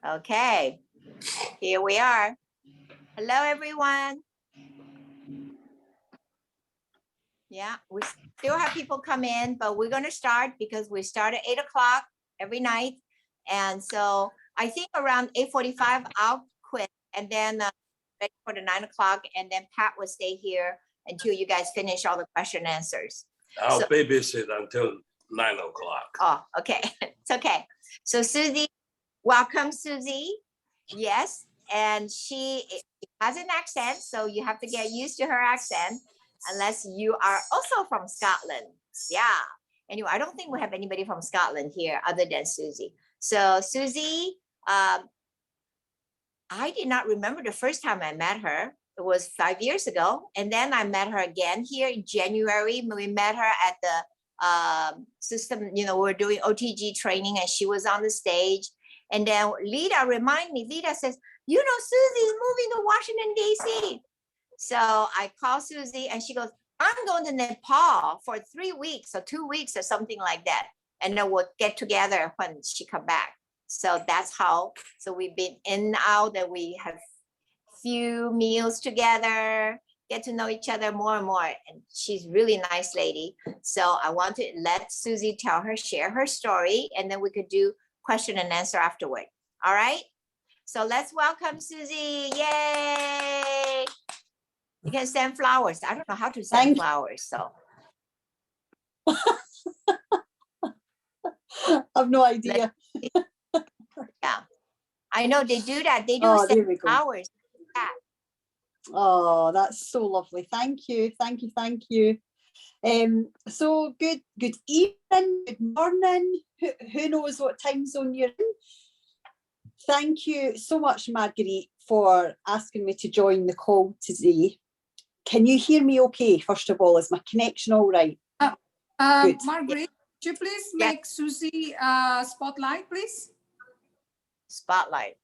Okay, here we are. Hello, everyone. Yeah, we still have people come in, but we're going to start because we start at 8 o'clock every night. And so I think around 8:45, I'll quit and then ready for the 9 o'clock. And then Pat will stay here until you guys finish all the question and answers. I'll babysit until 9 o'clock. Oh, okay. It's okay. So Susie, welcome, Susie. Yes. And she has an accent, so you have to get used to her accent unless you are also from Scotland. Yeah. Anyway, I don't think we have anybody from Scotland here other than Susie. So Susie, I did not remember the first time I met her. It was 5 years ago. And then I met her again here in January. We met her at the system, we're doing OTG training and she was on the stage. And then Lita reminded me, Lita says, Susie's moving to Washington, D.C. So I called Susie and she goes, I'm going to Nepal for 3 weeks or 2 weeks or something like that. And then we'll get together when she come back. So that's how, so we've been in and out, and we have few meals together, get to know each other more and more. And she's really a nice lady. So I want to let Susie share her story, and then we could do question and answer afterward. All right. So let's welcome Susie. Yay. You can send flowers. I don't know how to send flowers. So I have no idea. Yeah. I know they do that. They do send flowers. Yeah. Oh, that's so lovely. Thank you. Thank you. Thank you. So good evening, good morning. Who knows what time zone you're in? Thank you so much, Marguerite, for asking me to join the call today. Can you hear me okay? First of all, is my connection all right? Good. Marguerite, could you please make Susie spotlight, please? Spotlight.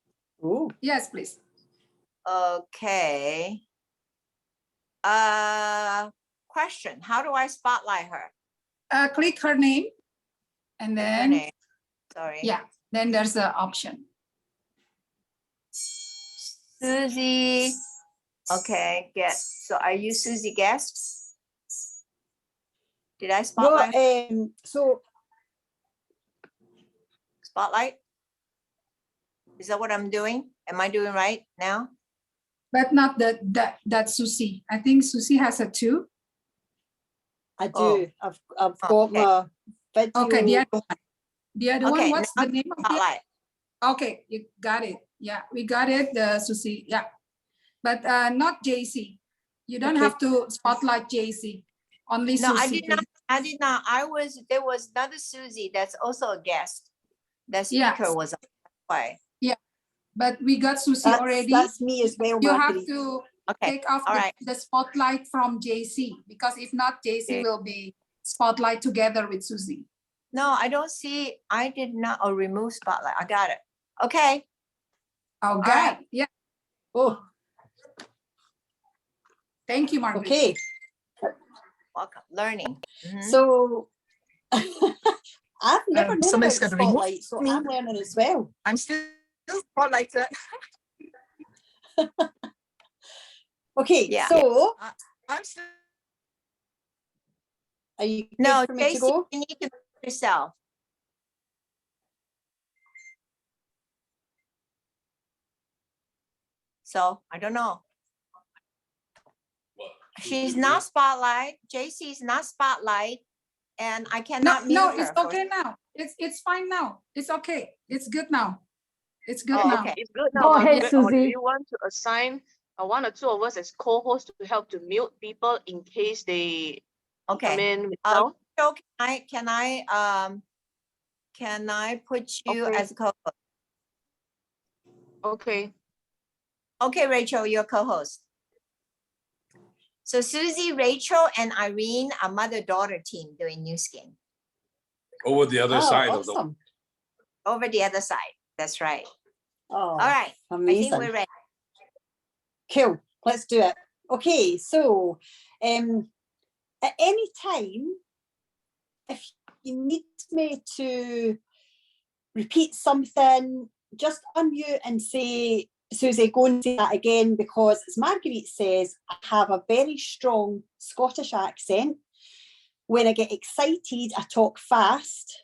Oh. Yes, please. Okay. Question. How do I spotlight her? Click her name. And then, her name. Sorry. Yeah, then there's an option. Susie. Okay, guest. So are you Susie guest? Did I spotlight? No, so spotlight? Is that what I'm doing? Am I doing right now? But not that Susie. I think Susie has a 2. I do. Oh. I've got my video. Okay, the other one. The other one, what's the name of it? Okay, you got it. Yeah, we got it, Susie. Yeah. But not JC. You don't have to spotlight JC. Only Susie. No, I did not. There was another Susie that's also a guest. The speaker was on the way. Yeah, but we got Susie already. That's me as well. You have to take off the spotlight from JC, because if not, JC will be spotlight together with Susie. No, I don't see. I did not remove spotlight. I got it. Okay. Okay. Right. Yeah. Oh. Thank you, Margaret. Okay. Welcome. Learning. So I've never known about spotlight, so I'm learning as well. I'm still spotlighted. Okay, yeah. So I'm still. Are you good for me to go? You need to yourself. So I don't know. She's not spotlight. JC's not spotlight, and I cannot mute her. No, it's okay now. It's fine now. It's okay. It's good now. It's good now. Okay. It's good now. Go ahead, Susie. Or do you want to assign one or two of us as co-hosts to help to mute people in case they come in? So can I put you as a co-host? Okay. Okay, Rachel, you're co-host. So Susie, Rachel, and Irene are mother-daughter team doing New Skin. Over the other side awesome. of them. Over the other side. That's right. Oh, all right. Amazing. I think we're ready. Cool. Let's do it. Okay, so at any time, if you need me to repeat something, just unmute and say, Susie, go and say that again, because as Marguerite says, I have a very strong Scottish accent. When I get excited, I talk fast,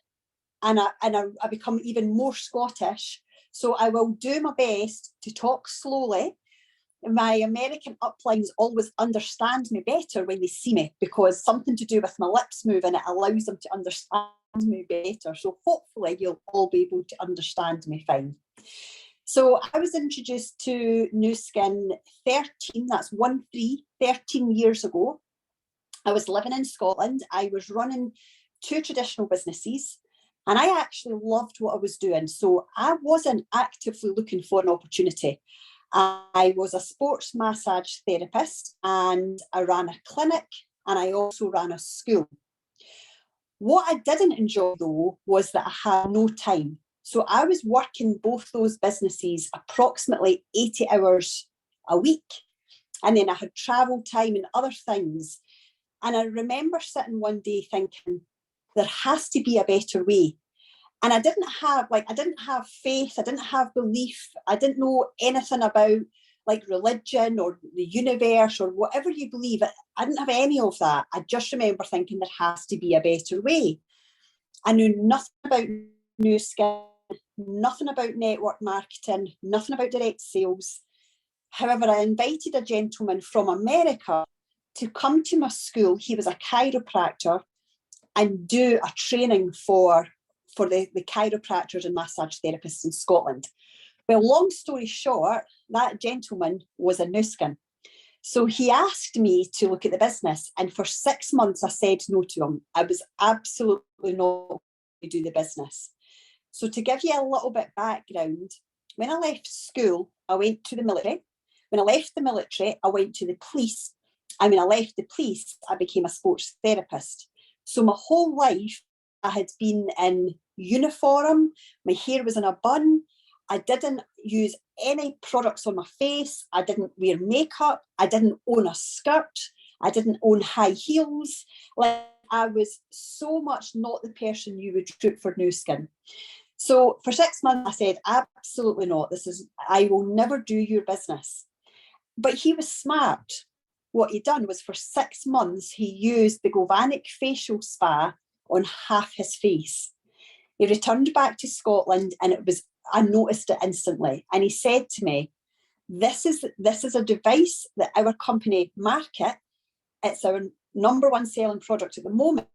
and I become even more Scottish. So I will do my best to talk slowly. My American uplines always understand me better when they see me, because something to do with my lips moving, it allows them to understand me better. So hopefully you'll all be able to understand me fine. So I was introduced to Nu Skin 13 years ago. I was living in Scotland. I was running 2 traditional businesses, and I actually loved what I was doing. So I wasn't actively looking for an opportunity. I was a sports massage therapist, and I ran a clinic, and I also ran a school. What I didn't enjoy though was that I had no time. So I was working both those businesses approximately 80 hours a week. And then I had travel time and other things. And I remember sitting one day thinking, there has to be a better way. And I didn't have faith, I didn't have belief, I didn't know anything about like religion or the universe or whatever you believe. I didn't have any of that. I just remember thinking there has to be a better way. I knew nothing about Nu Skin, nothing about network marketing, nothing about direct sales. However, I invited a gentleman from America to come to my school. He was a chiropractor, and do a training for the chiropractors and massage therapists in Scotland. Well, long story short, that gentleman was a Nu Skin. So he asked me to look at the business, and for 6 months I said no to him. I was absolutely not going to do the business. So to give you a little bit background, when I left school, I went to the military. When I left the military, I went to the police. And when I left the police, I became a sports therapist. So my whole life, I had been in uniform, my hair was in a bun, I didn't use any products on my face, I didn't wear makeup, I didn't own a skirt, I didn't own high heels. Like, I was so much not the person you would recruit for Nu Skin. So for 6 months, I said, absolutely not. I will never do your business. But he was smart. What he'd done was for 6 months, he used the Galvanic facial spa on half his face. He returned back to Scotland, and I noticed it instantly. And he said to me, this is a device that our company market. It's our number 1 selling product at the moment.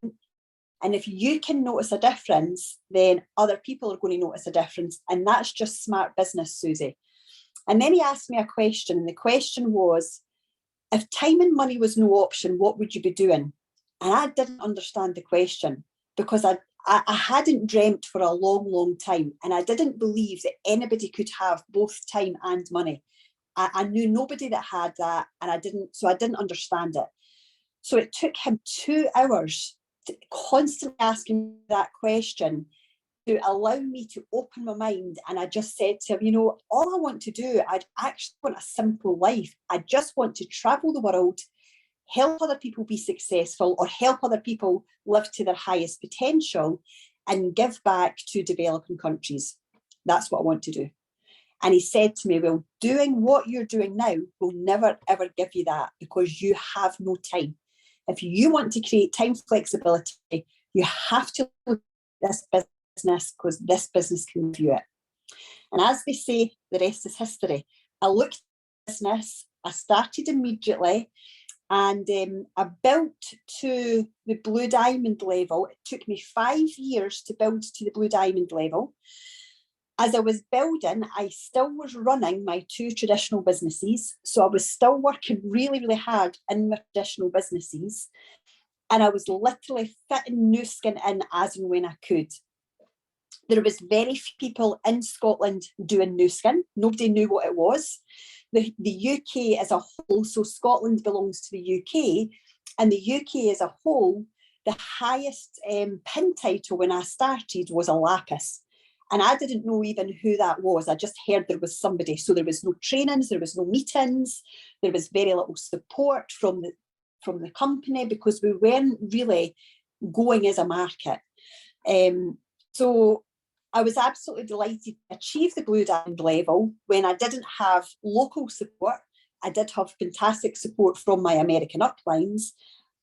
And if you can notice a difference, then other people are going to notice a difference. And that's just smart business, Susie. And then he asked me a question. And the question was, if time and money was no option, what would you be doing? And I didn't understand the question, because I hadn't dreamt for a long, long time. And I didn't believe that anybody could have both time and money. I knew nobody that had that, and I didn't understand it. So it took him 2 hours to constantly asking that question to allow me to open my mind. And I just said to him, all I want to do, I actually want a simple life. I just want to travel the world, help other people be successful, or help other people live to their highest potential, and give back to developing countries. That's what I want to do. And he said to me, well, doing what you're doing now will never, ever give you that, because you have no time. If you want to create time flexibility, you have to look at this business, because this business can give you it. And as they say, the rest is history. I looked at the business, I started immediately, and I built to the Blue Diamond level. It took me 5 years to build to the Blue Diamond level. As I was building, I still was running my 2 traditional businesses. So I was still working really, really hard in my traditional businesses. And I was literally fitting Nu Skin in as and when I could. There was very few people in Scotland doing Nu Skin. Nobody knew what it was. The UK as a whole, so Scotland belongs to the UK, and the UK as a whole, the highest pin title when I started was a lapis. And I didn't know even who that was. I just heard there was somebody. So there was no trainings, there was no meetings, there was very little support from the company, because we weren't really going as a market. So I was absolutely delighted to achieve the Blue Diamond level when I didn't have local support. I did have fantastic support from my American uplines,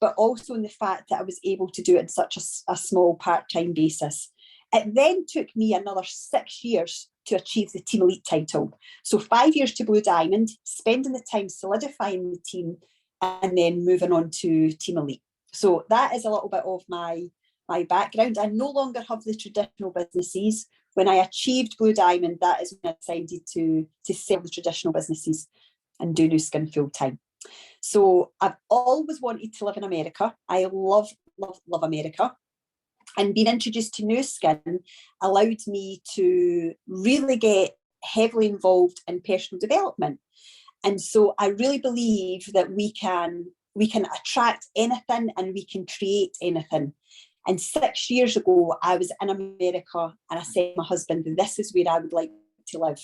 but also in the fact that I was able to do it in such a small part-time basis. It then took me another 6 years to achieve the Team Elite title. So 5 years to Blue Diamond, spending the time solidifying the team, and then moving on to Team Elite. So that is a little bit of my background. I no longer have the traditional businesses. When I achieved Blue Diamond, that is when I decided to sell the traditional businesses and do Nu Skin full time. So I've always wanted to live in America. I love America. And being introduced to Nu Skin allowed me to really get heavily involved in personal development. And so I really believe that we can attract anything and we can create anything. And 6 years ago, I was in America and I said to my husband, this is where I would like to live.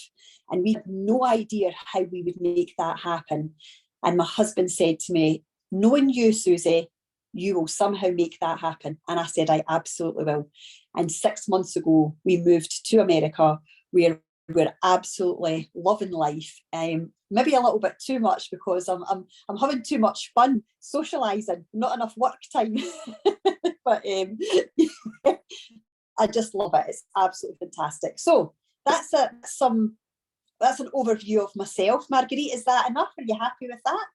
And we had no idea how we would make that happen. And my husband said to me, knowing you, Susie, you will somehow make that happen. And I said, I absolutely will. And 6 months ago, we moved to America, where we're absolutely loving life. Maybe a little bit too much because I'm having too much fun socialising, not enough work time. But I just love it. It's absolutely fantastic. So that's an overview of myself. Marguerite, is that enough? Are you happy with that?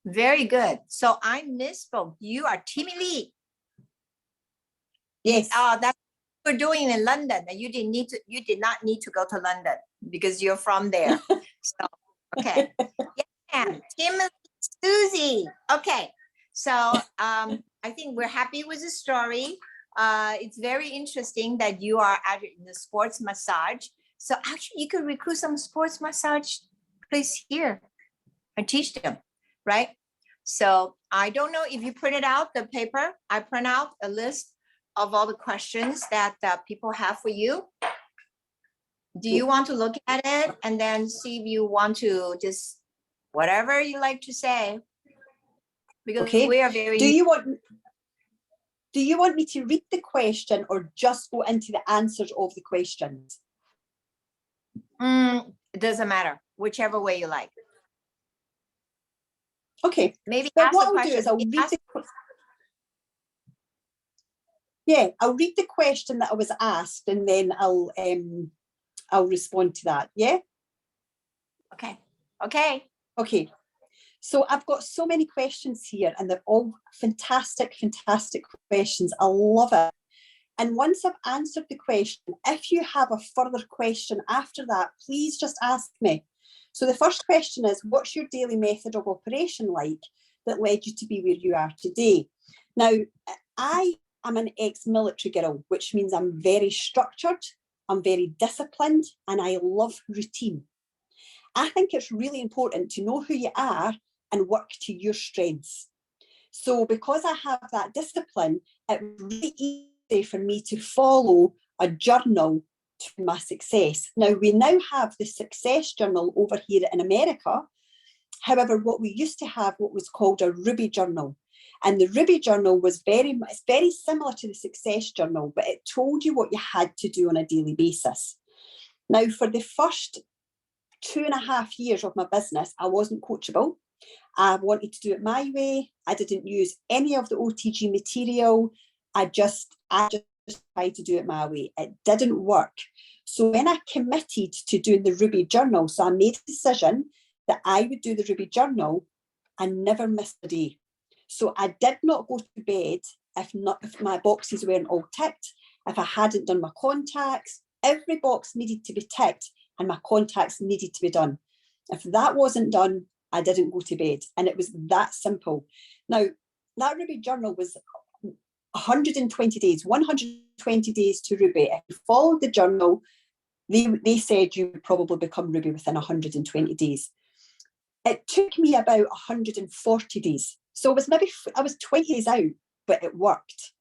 Very good. So I misspoke. You are Team Elite. Yes. Oh, that's what we're doing in London. And you did not need to go to London because you're from there. So okay. Yeah, Team Elite, Susie. Okay. So I think we're happy with the story. It's very interesting that you are in the sports massage. So actually you could recruit some sports massage place here and teach them, right? So I don't know if you printed out the paper. I print out a list of all the questions that people have for you. Do you want to look at it and then see if you want to just whatever you like to say? Because okay. we are very. Do you want me to read the question or just go into the answers of the questions? It doesn't matter, whichever way you like. Okay. Maybe But ask what the I'll question. do is I'll read the question that I was asked, and then I'll respond to that. Yeah. Okay. Okay. Okay. So I've got so many questions here, and they're all fantastic questions. I love it. And once I've answered the question, if you have a further question after that, please just ask me. So the first question is, what's your daily method of operation like that led you to be where you are today? Now, I am an ex-military girl, which means I'm very structured, I'm very disciplined, and I love routine. I think it's really important to know who you are and work to your strengths. So because I have that discipline, it's really easy for me to follow a journal to my success. Now, we now have the success journal over here in America. However, what we used to have what was called a Ruby journal. And the Ruby journal was very similar to the success journal, but it told you what you had to do on a daily basis. Now, for the first 2.5 years of my business, I wasn't coachable. I wanted to do it my way. I didn't use any of the OTG material. I just tried to do it my way. It didn't work. So when I committed to doing the Ruby journal, so I made a decision that I would do the Ruby journal and never miss a day. So I did not go to bed if my boxes weren't all ticked, if I hadn't done my contacts. Every box needed to be ticked and my contacts needed to be done. If that wasn't done, I didn't go to bed. And it was that simple. Now, that Ruby journal was 120 days, 120 days to Ruby. If you followed the journal, they said you would probably become Ruby within 120 days. It took me about 140 days. So I was 20 days out, but it worked.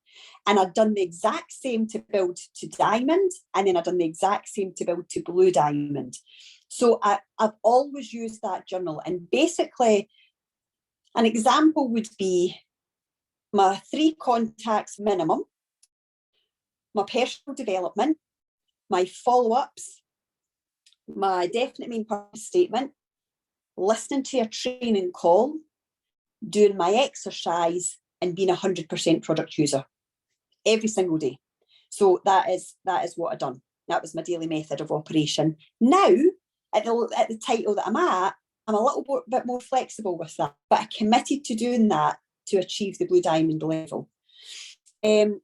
And I'd done the exact same to build to Diamond, and then I'd done the exact same to build to Blue Diamond. So I've always used that journal. And basically, an example would be my 3 contacts minimum. my personal development, my follow-ups, my definite main purpose statement, listening to a training call, doing my exercise, and being 100% product user every single day. So that is what I've done. That was my daily method of operation. Now, at the title that I'm at, I'm a little bit more flexible with that, but I committed to doing that to achieve the Blue Diamond level.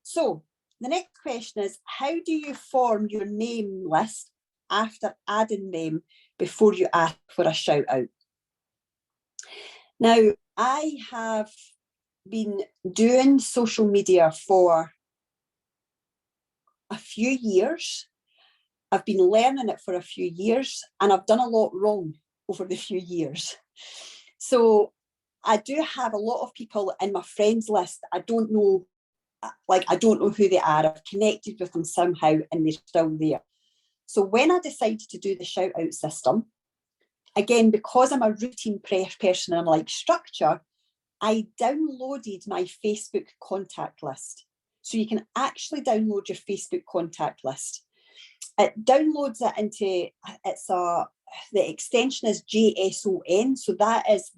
So the next question is, how do you form your name list after adding them before you ask for a shout out? Now, I have been doing social media for a few years. I've been learning it for a few years, and I've done a lot wrong over the few years. So I do have a lot of people in my friends list. I don't know who they are. I've connected with them somehow and they're still there. So when I decided to do the shout out system, again, because I'm a routine person and I like structure, I downloaded my Facebook contact list. So you can actually download your Facebook contact list. It downloads it into, the extension is JSON. So that is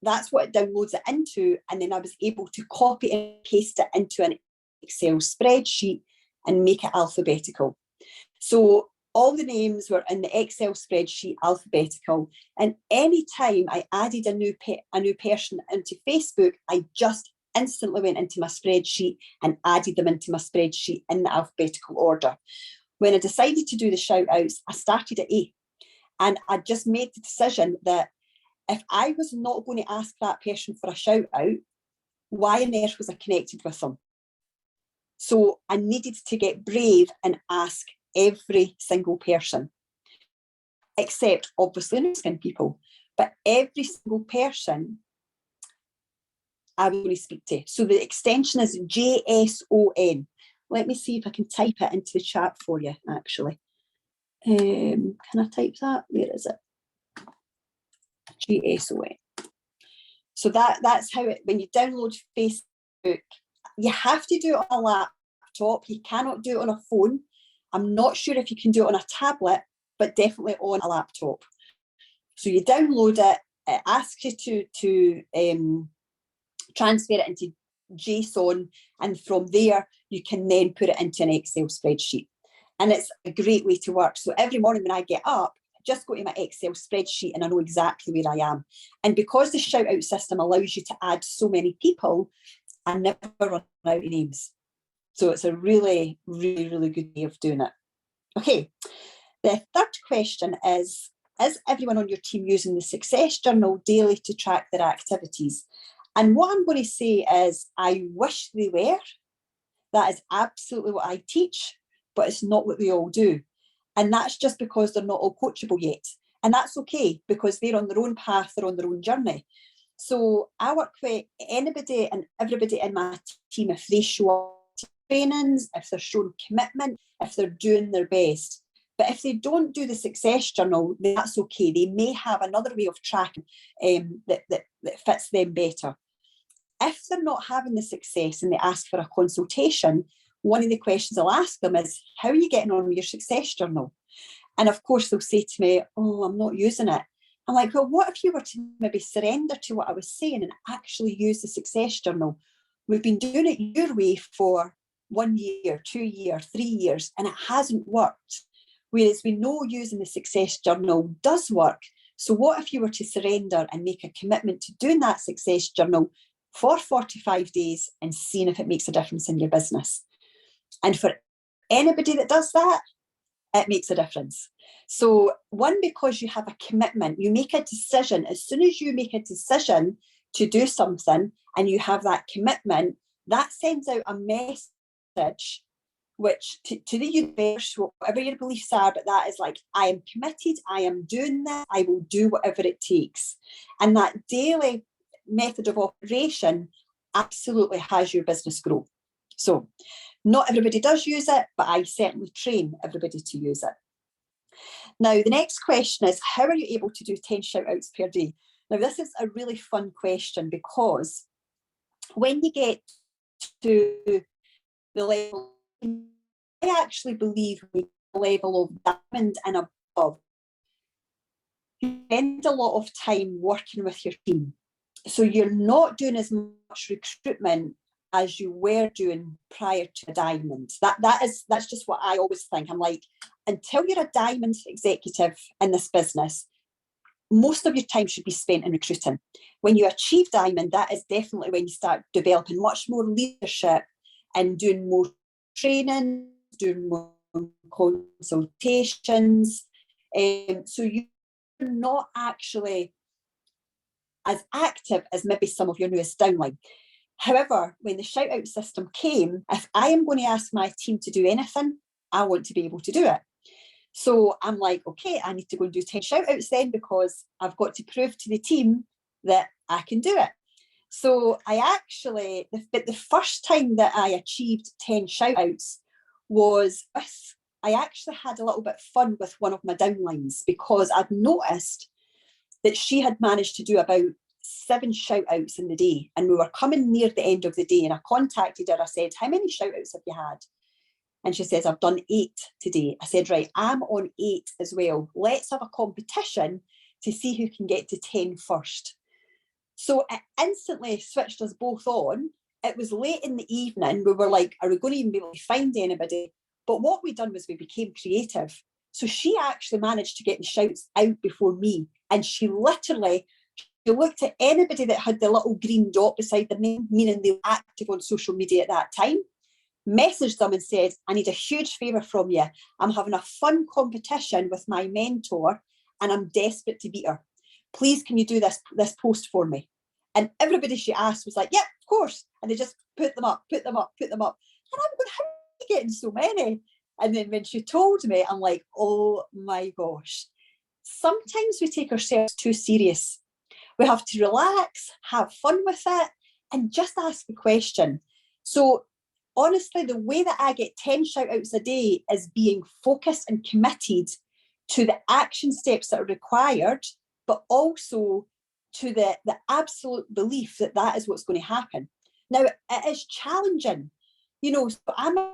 that's what it downloads it into. And then I was able to copy and paste it into an Excel spreadsheet and make it alphabetical. So all the names were in the Excel spreadsheet alphabetical. And anytime I added a new person into Facebook, I just instantly went into my spreadsheet and added them into my spreadsheet in the alphabetical order. When I decided to do the shout outs, I started at A. And I just made the decision that if I was not going to ask that person for a shout out, why on earth was I connected with them? So I needed to get brave and ask every single person, except obviously no-skin people, but every single person I was going to speak to. So the extension is JSON. Let me see if I can type it into the chat for you, actually. Can I type that? Where is it? JSON. So that's how it, when you download Facebook, you have to do it on a laptop. You cannot do it on a phone. I'm not sure if you can do it on a tablet, but definitely on a laptop. So you download it, it asks you to transfer it into JSON, and from there you can then put it into an Excel spreadsheet. And it's a great way to work. So every morning when I get up, just go to my Excel spreadsheet and I know exactly where I am. And because the shout out system allows you to add so many people, I never run out of names. So it's a really, really, really good way of doing it. Okay, the third question is everyone on your team using the success journal daily to track their activities? And what I'm going to say is, I wish they were. That is absolutely what I teach, but it's not what they all do. And that's just because they're not all coachable yet. And that's okay, because they're on their own path, they're on their own journey. So I work with anybody and everybody in my team if they show up to trainings, if they're showing commitment, if they're doing their best. But if they don't do the success journal, then that's okay. They may have another way of tracking that fits them better. If they're not having the success and they ask for a consultation, one of the questions I'll ask them is, how are you getting on with your success journal? And of course, they'll say to me, oh, I'm not using it. I'm like, well, what if you were to maybe surrender to what I was saying and actually use the success journal? We've been doing it your way for 1 year, 2 years, 3 years, and it hasn't worked. Whereas we know using the success journal does work. So what if you were to surrender and make a commitment to doing that success journal for 45 days and seeing if it makes a difference in your business? And for anybody that does that, it makes a difference. So one, because you have a commitment, you make a decision. As soon as you make a decision to do something and you have that commitment, that sends out a message which to the universe, whatever your beliefs are, but that is like, I am committed, I am doing this, I will do whatever it takes. And that daily method of operation absolutely has your business grow. So not everybody does use it, but I certainly train everybody to use it. Now, the next question is, how are you able to do 10 shout outs per day? Now, this is a really fun question, because when you get to the level. I actually believe the level of diamond and above, you spend a lot of time working with your team. So you're not doing as much recruitment as you were doing prior to a diamond. That's just what I always think. I'm like, until you're a diamond executive in this business, most of your time should be spent in recruiting. When you achieve diamond, that is definitely when you start developing much more leadership and doing more training, doing more consultations. So you're not actually as active as maybe some of your newest downline. However, when the shout out system came, if I am going to ask my team to do anything, I want to be able to do it. So I'm like, okay, I need to go and do 10 shout outs then, because I've got to prove to the team that I can do it. So I actually, the first time that I achieved 10 shout outs was I actually had a little bit of fun with one of my downlines, because I'd noticed that she had managed to do about 7 shout outs in the day, and we were coming near the end of the day, and I contacted her. I said, how many shout outs have you had? And she says, I've done 8 today. I said, right, I'm on 8 as well. Let's have a competition to see who can get to 10 first. So it instantly switched us both on. It was late in the evening. We were like, are we going to even be able to find anybody? But what we'd done was we became creative. So she actually managed to get the shouts out before me. And she literally, she looked at anybody that had the little green dot beside their name, meaning they were active on social media at that time, messaged them and said, I need a huge favour from you. I'm having a fun competition with my mentor and I'm desperate to beat her. Please, can you do this post for me? And everybody she asked was like, yep, of course. And they just put them up. And I'm going, how are you getting so many? And then when she told me, I'm like, oh my gosh. Sometimes we take ourselves too serious. We have to relax, have fun with it, and just ask the question. So honestly, the way that I get 10 shout outs a day is being focused and committed to the action steps that are required, but also to the absolute belief that that is what's going to happen. Now, it is challenging, you know, so I might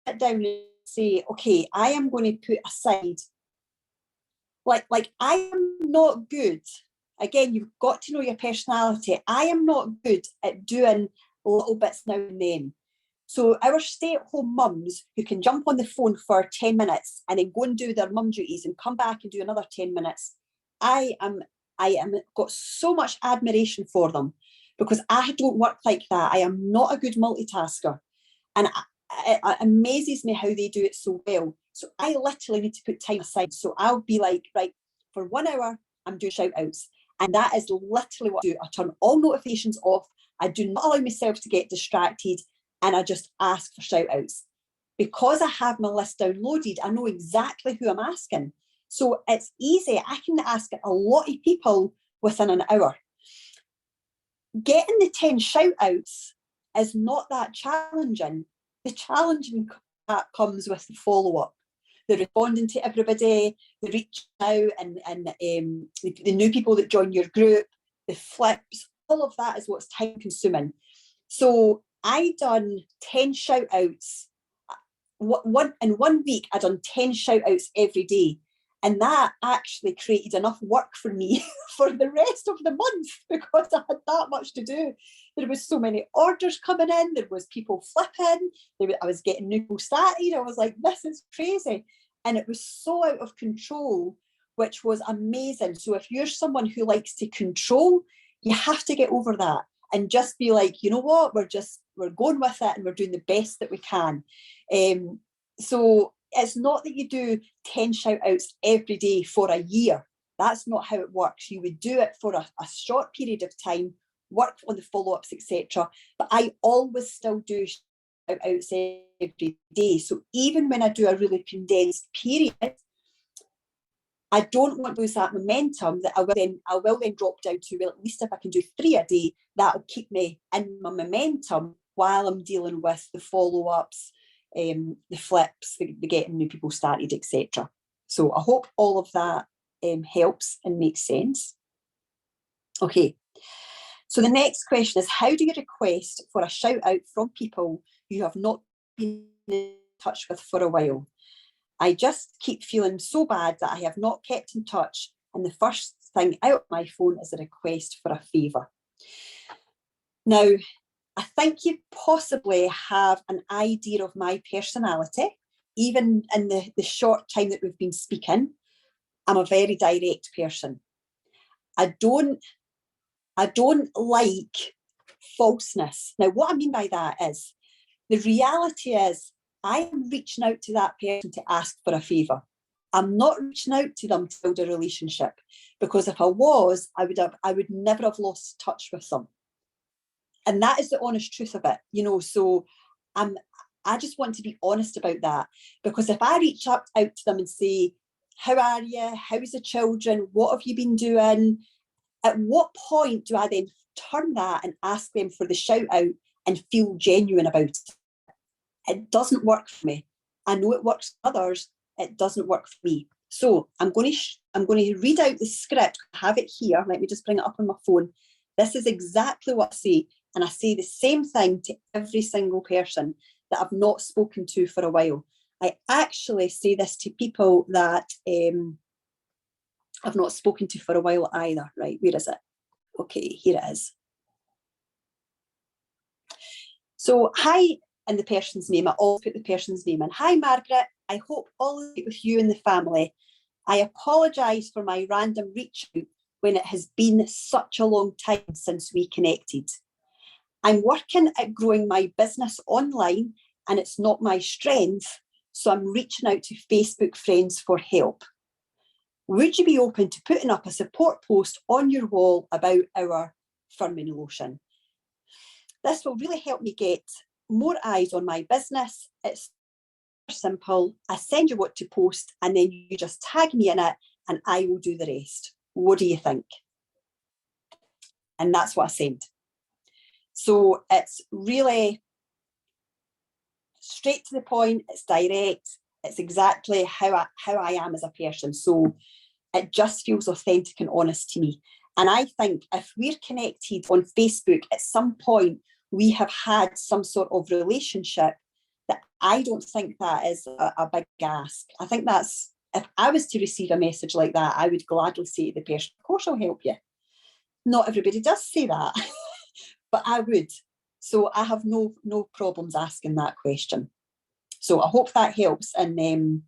sit down and say, okay, I am going to put aside, like I am not good. Again, you've got to know your personality. I am not good at doing little bits now and then. So our stay-at-home mums who can jump on the phone for 10 minutes and then go and do their mum duties and come back and do another 10 minutes, I am got so much admiration for them, because I don't work like that. I am not a good multitasker. And it amazes me how they do it so well. So I literally need to put time aside. So I'll be like, right, for 1 hour, I'm doing shout outs. And that is literally what I do. I turn all notifications off. I do not allow myself to get distracted. And I just ask for shout outs. Because I have my list downloaded, I know exactly who I'm asking. So it's easy. I can ask a lot of people within an hour. Getting the 10 shout outs is not that challenging. The challenging part comes with the follow-up, the responding to everybody, the reach out and the new people that join your group, the flips, all of that is what's time consuming. So I done 10 shout outs. In 1 week, I done 10 shout outs every day. And that actually created enough work for me for the rest of the month, because I had that much to do. There was so many orders coming in. There was people flipping. I was getting new people started. I was like, this is crazy. And it was so out of control, which was amazing. So if you're someone who likes to control, you have to get over that and just be like, you know what, we're going with it and we're doing the best that we can. So it's not that you do 10 shout outs every day for a year. That's not how it works. You would do it for a short period of time, work on the follow-ups, etc. But I always still do shout outs every day. So even when I do a really condensed period, I don't want to lose that momentum that I will then drop down to, well, at least if I can do 3 a day, that'll keep me in my momentum while I'm dealing with the follow-ups, the flips, the getting new people started, etc. So I hope all of that helps and makes sense. Okay, so the next question is, how do you request for a shout out from people you have not been in touch with for a while. I just keep feeling so bad that I have not kept in touch, and the first thing out of my phone is a request for a favour. Now, I think you possibly have an idea of my personality, even in the short time that we've been speaking. I'm a very direct person. I don't like falseness. Now, what I mean by that is, the reality is I am reaching out to that person to ask for a favour. I'm not reaching out to them to build a relationship, because if I was, I would never have lost touch with them. And that is the honest truth of it, you know. So I just want to be honest about that, because if I reach out to them and say, how are you? How's the children? What have you been doing? At what point do I then turn that and ask them for the shout out and feel genuine about it? It doesn't work for me. I know it works for others. It doesn't work for me. So I'm going to read out the script. I have it here. Let me just bring it up on my phone. This is exactly what I say. And I say the same thing to every single person that I've not spoken to for a while. I actually say this to people that I've not spoken to for a while either. Right, where is it? Okay, here it is. So, hi, in the person's name. I always put the person's name in. Hi, Margaret. I hope all is good with you and the family. I apologise for my random reach out when it has been such a long time since we connected. I'm working at growing my business online, and it's not my strength, so I'm reaching out to Facebook friends for help. Would you be open to putting up a support post on your wall about our firming lotion? This will really help me get more eyes on my business. It's simple. I send you what to post, and then you just tag me in it and I will do the rest. What do you think? And that's what I send. So it's really straight to the point. It's direct. It's exactly how I am as a person. So it just feels authentic and honest to me. And I think if we're connected on Facebook, at some point we have had some sort of relationship, that I don't think that is a big ask. I think that's, if I was to receive a message like that, I would gladly say to the person, of course I'll help you. Not everybody does say that, but I would. So I have no problems asking that question. So I hope that helps. And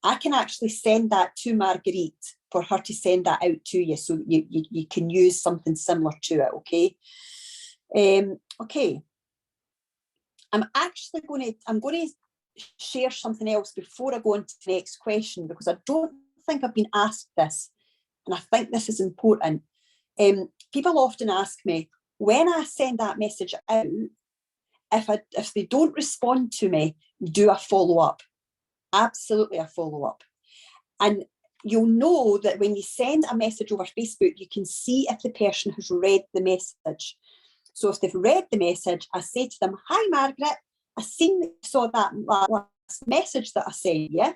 I can actually send that to Marguerite for her to send that out to you, so you can use something similar to it, okay? Okay. I'm going to share something else before I go on to the next question, because I don't think I've been asked this, and I think this is important. People often ask me, when I send that message out, if they don't respond to me, do I follow up? Absolutely, I follow up. And you'll know that when you send a message over Facebook, you can see if the person has read the message. So if they've read the message, I say to them, hi, Margaret, I seen that you saw that last message that I sent you.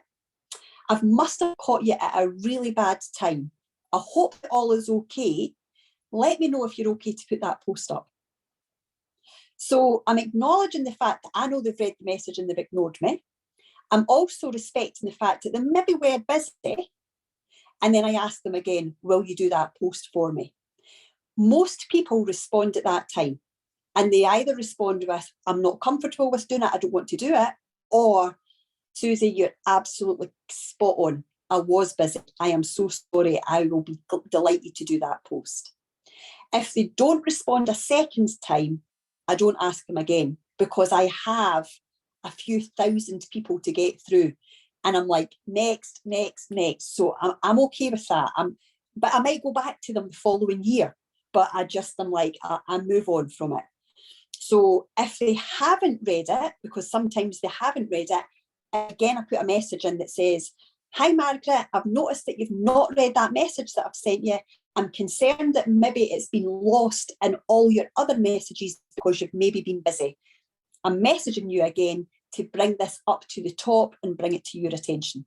I must have caught you at a really bad time. I hope that all is okay. Let me know if you're okay to put that post up. So I'm acknowledging the fact that I know they've read the message and they've ignored me. I'm also respecting the fact that they maybe were busy. And then I ask them again, will you do that post for me? Most people respond at that time, and they either respond with, I'm not comfortable with doing it, I don't want to do it, or, Susie, you're absolutely spot on. I was busy. I am so sorry. I will be delighted to do that post. If they don't respond a second time, I don't ask them again, because I have a few thousand people to get through. And I'm like, next. So I'm okay with that. But I might go back to them the following year, but I'm like, I move on from it. So if they haven't read it, because sometimes they haven't read it, again, I put a message in that says, hi, Margaret, I've noticed that you've not read that message that I've sent you. I'm concerned that maybe it's been lost in all your other messages because you've maybe been busy. I'm messaging you again to bring this up to the top and bring it to your attention.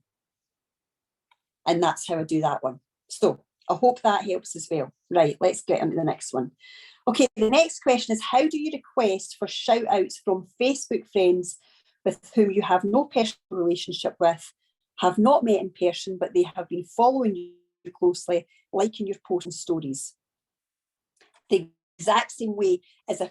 And that's how I do that one. So I hope that helps as well. Right, let's get into the next one. Okay, the next question is, how do you request for shout outs from Facebook friends with whom you have no personal relationship with, have not met in person, but they have been following you closely, liking your posts and stories. The exact same way as if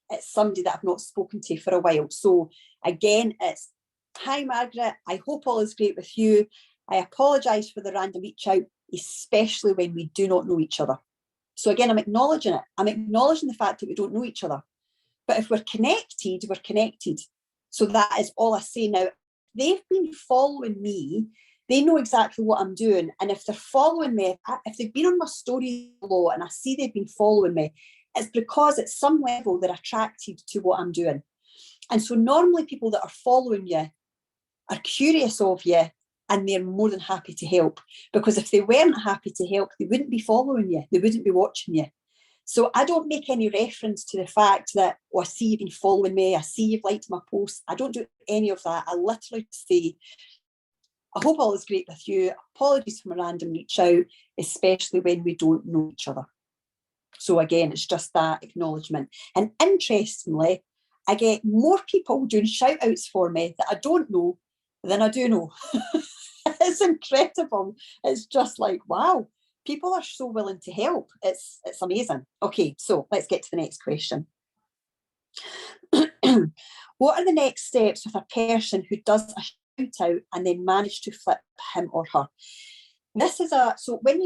it's somebody that I've not spoken to for a while. So again, it's, hi Margaret, I hope all is great with you. I apologise for the random reach out, especially when we do not know each other. So again, I'm acknowledging it. I'm acknowledging the fact that we don't know each other. But if we're connected, we're connected. So that is all I say now. They've been following me. They know exactly what I'm doing. And if they're following me, if they've been on my story a lot and I see they've been following me, it's because at some level they're attracted to what I'm doing. And so normally people that are following you are curious of you and they're more than happy to help. Because if they weren't happy to help, they wouldn't be following you. They wouldn't be watching you. So I don't make any reference to the fact that, oh, I see you've been following me, I see you've liked my posts. I don't do any of that. I literally say, I hope all is great with you. Apologies for my random reach out, especially when we don't know each other. So again, it's just that acknowledgement. And interestingly, I get more people doing shout outs for me that I don't know than I do know. It's incredible. It's just like, wow. People are so willing to help. It's amazing. Okay, so let's get to the next question. What are the next steps with a person who does a shout out and then manage to flip him or her? This is so when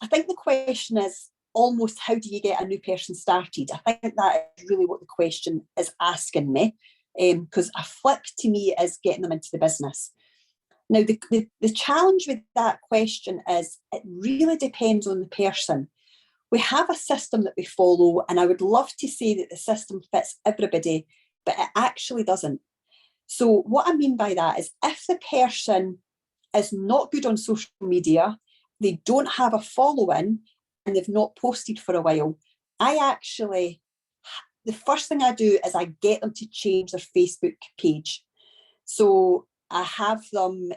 I think the question is almost how do you get a new person started? I think that is really what the question is asking me, because a flip to me is getting them into the business. Now, the challenge with that question is it really depends on the person. We have a system that we follow, and I would love to say that the system fits everybody, but it actually doesn't. So what I mean by that is if the person is not good on social media, they don't have a following, and they've not posted for a while, the first thing I do is I get them to change their Facebook page. So I have them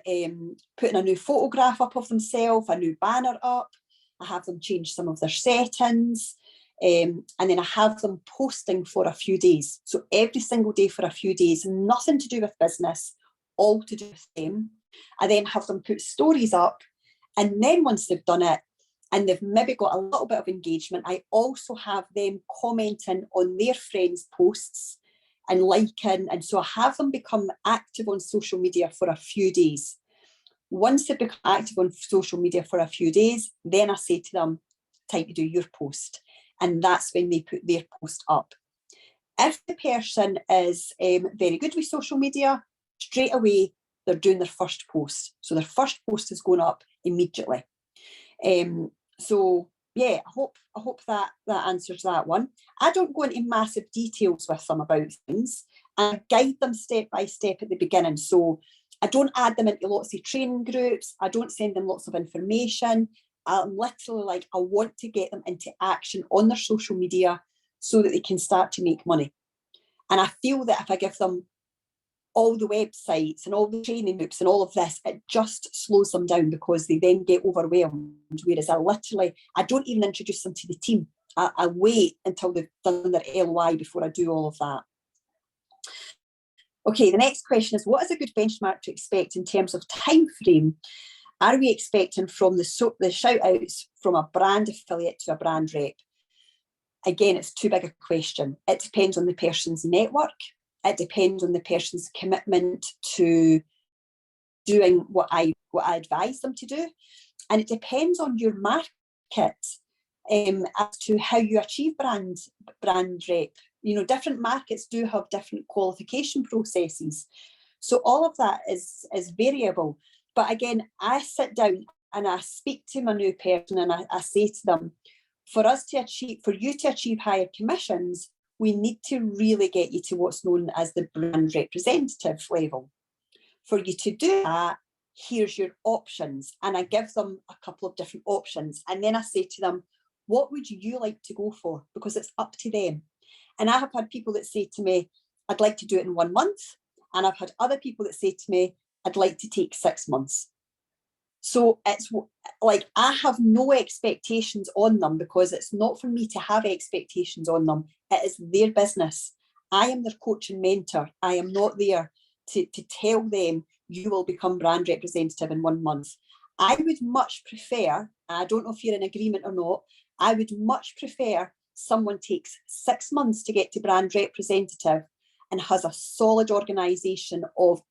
putting a new photograph up of themselves, a new banner up. I have them change some of their settings. And then I have them posting for a few days. So every single day for a few days, nothing to do with business, all to do with them. I then have them put stories up. And then once they've done it, and they've maybe got a little bit of engagement, I also have them commenting on their friends' posts and liking, and so I have them become active on social media for a few days. Once they become active on social media for a few days, then I say to them, time to do your post, and that's when they put their post up. If the person is very good with social media, straight away they're doing their first post, so their first post is going up immediately. So yeah, I hope that answers that one. I don't go into massive details with them about things. I guide them step by step at the beginning. So I don't add them into lots of training groups. I don't send them lots of information. I'm literally like, I want to get them into action on their social media so that they can start to make money. And I feel that if I give them all the websites and all the training groups and all of this, it just slows them down because they then get overwhelmed. Whereas I don't even introduce them to the team. I wait until they've done their LOI before I do all of that. Okay, the next question is, what is a good benchmark to expect in terms of time frame? Are we expecting from the shout outs from a brand affiliate to a brand rep? Again, it's too big a question. It depends on the person's network. It depends on the person's commitment to doing what I advise them to do. And it depends on your market as to how you achieve brand rep. You know, different markets do have different qualification processes. So all of that is variable. But again, I sit down and I speak to my new person and I say to them, for you to achieve higher commissions, we need to really get you to what's known as the brand representative level. For you to do that, here's your options. And I give them a couple of different options. And then I say to them, what would you like to go for? Because it's up to them. And I have had people that say to me, I'd like to do it in 1 month. And I've had other people that say to me, I'd like to take 6 months. So it's like, I have no expectations on them because it's not for me to have expectations on them. It is their business. I am their coach and mentor. I am not there to tell them you will become brand representative in 1 month. I would much prefer, I don't know if you're in agreement or not, I would much prefer someone takes 6 months to get to brand representative and has a solid organisation of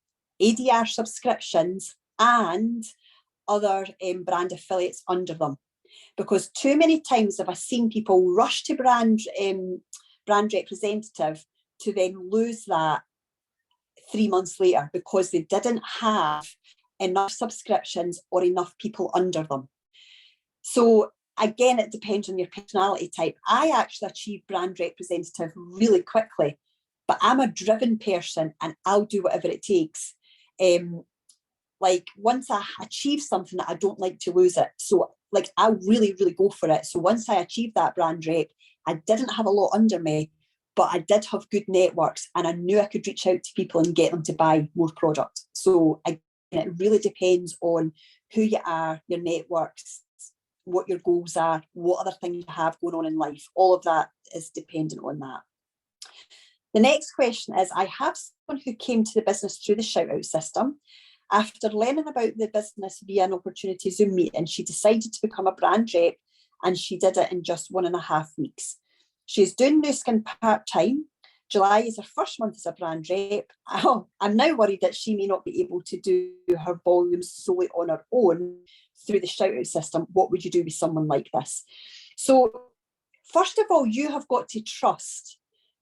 ADR subscriptions and other brand affiliates under them. Because too many times have I seen people rush to brand representative to then lose that 3 months later because they didn't have enough subscriptions or enough people under them. So again, it depends on your personality type. I actually achieved brand representative really quickly, but I'm a driven person and I'll do whatever it takes. Like once I achieve something, I don't like to lose it. So like I really, really go for it. So once I achieved that brand rep, I didn't have a lot under me, but I did have good networks and I knew I could reach out to people and get them to buy more product. So again, it really depends on who you are, your networks, what your goals are, what other things you have going on in life. All of that is dependent on that. The next question is, I have someone who came to the business through the shout out system. After learning about the business via an opportunity Zoom meeting, she decided to become a brand rep and she did it in just 1.5 weeks. She's doing Nu Skin part-time. July is her first month as a brand rep. Oh, I'm now worried that she may not be able to do her volumes solely on her own through the shout out system. What would you do with someone like this? So first of all, you have got to trust.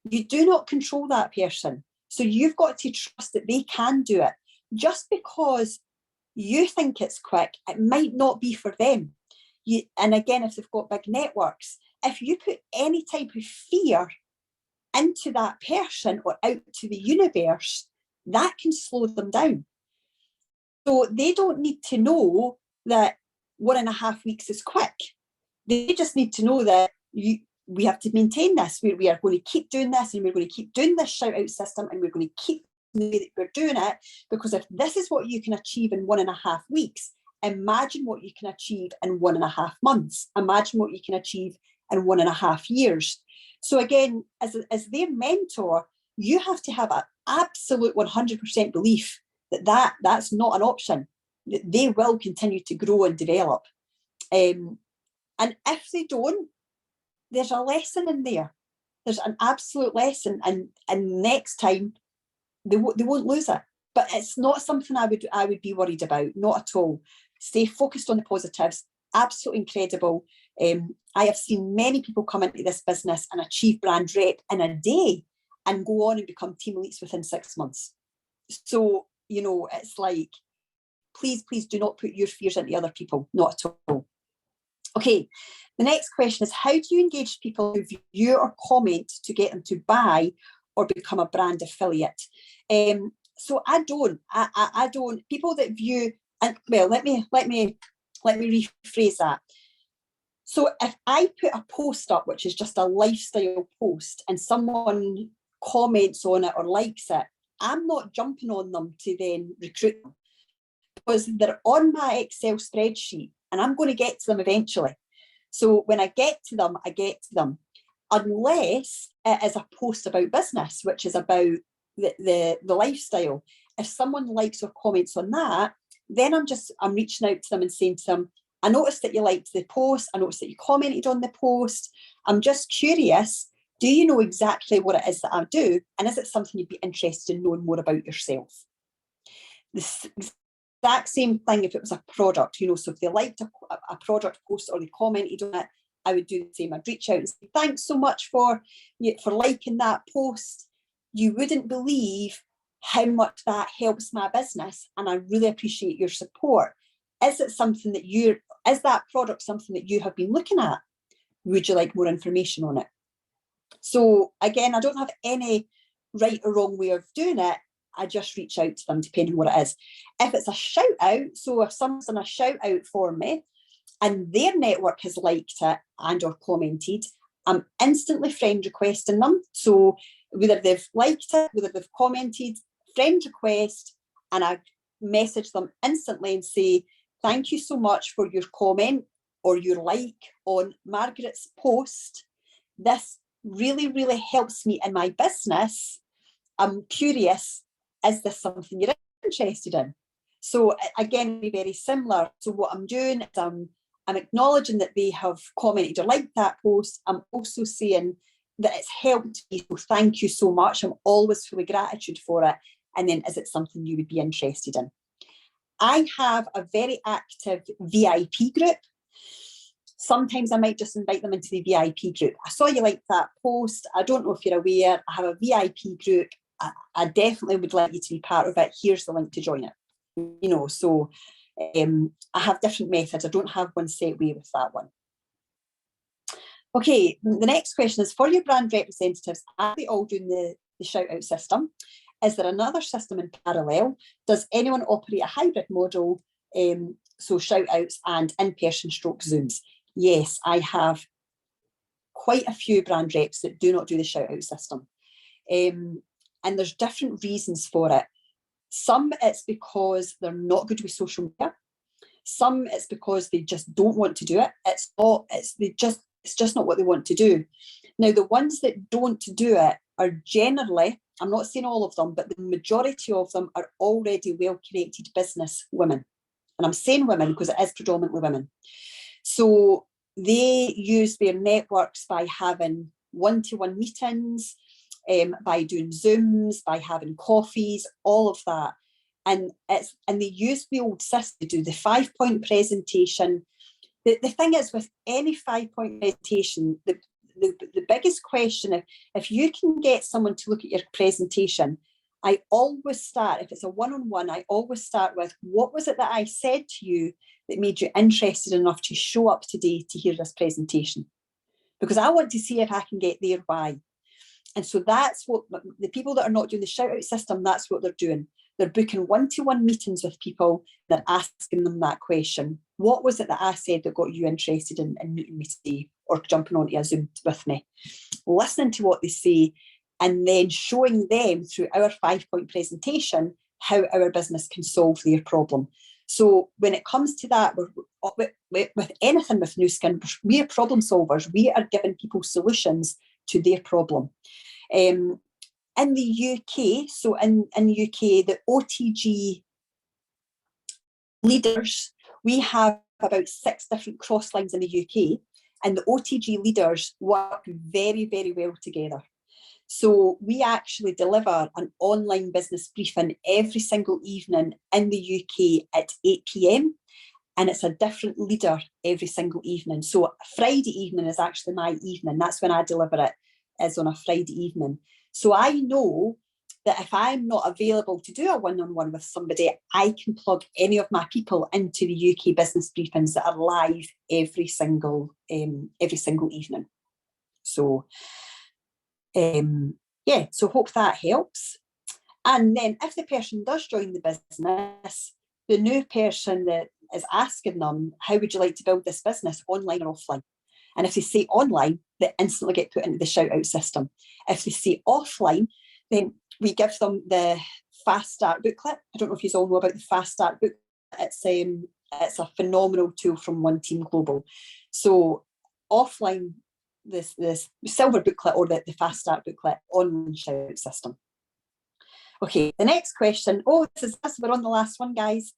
You do not control that person. So you've got to trust that they can do it. Just because you think it's quick, it might not be for them. And again, if they've got big networks, if you put any type of fear into that person or out to the universe, that can slow them down. So they don't need to know that 1.5 weeks is quick. They just need to know that we have to maintain this. We are going to keep doing this, and we're going to keep doing this shout out system, and we're going to keep the way that we're doing it, because if this is what you can achieve in 1.5 weeks, imagine what you can achieve in 1.5 months. Imagine what you can achieve in 1.5 years. So again, as their mentor, you have to have an absolute 100% belief that that's not an option, that they will continue to grow and develop. And if they don't, there's a lesson in there. There's an absolute lesson, and next time they won't lose it. But it's not something I would be worried about, not at all. Stay focused on the positives. Absolutely incredible. I have seen many people come into this business and achieve brand rep in a day and go on and become team elites within 6 months. So, you know, it's like, please do not put your fears into other people, not at all. Okay, the next question is, how do you engage people who view or comment to get them to buy or become a brand affiliate? So I don't people that view, and well, let me rephrase that. So if I put a post up, which is just a lifestyle post, and someone comments on it or likes it, I'm not jumping on them to then recruit them, because they're on my Excel spreadsheet and I'm going to get to them eventually. So when I get to them, I get to them, unless it is a post about business, which is about the lifestyle. If someone likes or comments on that, then I'm reaching out to them and saying to them, I noticed that you liked the post. I noticed that you commented on the post. I'm just curious, do you know exactly what it is that I do? And is it something you'd be interested in knowing more about yourself? The exact same thing if it was a product, you know, so if they liked a product post or they commented on it, I would do the same. I'd reach out and say, thanks so much for liking that post. You wouldn't believe how much that helps my business, and I really appreciate your support. Is it something that is that product something that you have been looking at? Would you like more information on it? So again, I don't have any right or wrong way of doing it. I just reach out to them depending on what it is. If it's a shout out, so if someone's done a shout out for me and their network has liked it and or commented, I'm instantly friend requesting them. So whether they've liked it, whether they've commented, friend request, and I message them instantly and say, thank you so much for your comment or your like on Margaret's post. This really, really helps me in my business, I'm curious, is this something you're interested in? So again, be very similar. So what I'm doing is I'm acknowledging that they have commented or liked that post. I'm also saying that it's helped me, so thank you so much. I'm always full of gratitude for it. And then, is it something you would be interested in? I have a very active VIP group. Sometimes I might just invite them into the VIP group. I saw you like that post. I don't know if you're aware, I have a VIP group. I definitely would like you to be part of it. Here's the link to join it. You know, so I have different methods. I don't have one set way with that one. Okay, the next question is, for your brand representatives, are they all doing the shout out system? Is there another system in parallel? Does anyone operate a hybrid model? So shout outs and in-person stroke Zooms? Yes, I have quite a few brand reps that do not do the shout out system. And there's different reasons for it. Some it's because they're not good with social media. Some it's because they just don't want to do it. It's just not what they want to do. Now, the ones that don't do it are generally, I'm not saying all of them, but the majority of them are already well-connected business women. And I'm saying women because it is predominantly women. So they use their networks by having one-to-one meetings, by doing Zooms, by having coffees, all of that. And they use the old system to do the 5-point presentation. The thing is, with any 5-point presentation, the biggest question, if you can get someone to look at your presentation, I always start, if it's a one-on-one, I always start with, what was it that I said to you that made you interested enough to show up today to hear this presentation? Because I want to see if I can get their why. And so that's what the people that are not doing the shout out system, that's what they're doing. They're booking one-to-one meetings with people. They're asking them that question. What was it that I said that got you interested in meeting me today or jumping onto a Zoom with me? Listening to what they say and then showing them through our 5-point presentation how our business can solve their problem. So when it comes to that, with anything with Nu Skin, we are problem solvers. We are giving people solutions to their problem. In the UK, so in the UK, the OTG leaders, we have about 6 different cross lines in the UK, and the OTG leaders work very, very well together. So we actually deliver an online business briefing every single evening in the UK at 8 p.m. and it's a different leader every single evening. So Friday evening is actually my evening. That's when I deliver it, is on a Friday evening. So I know that if I'm not available to do a one-on-one with somebody, I can plug any of my people into the UK business briefings that are live every single evening. So yeah, so hope that helps. And then if the person does join the business, the new person that is asking them, how would you like to build this business, online or offline? And if they say online, they instantly get put into the shout out system. If they say offline, then we give them the Fast Start booklet. I don't know if you all know about the Fast Start booklet. It's a phenomenal tool from One Team Global. So offline, this silver booklet or the Fast Start booklet, online shout out system. Okay, the next question. Oh, we're on the last one, guys.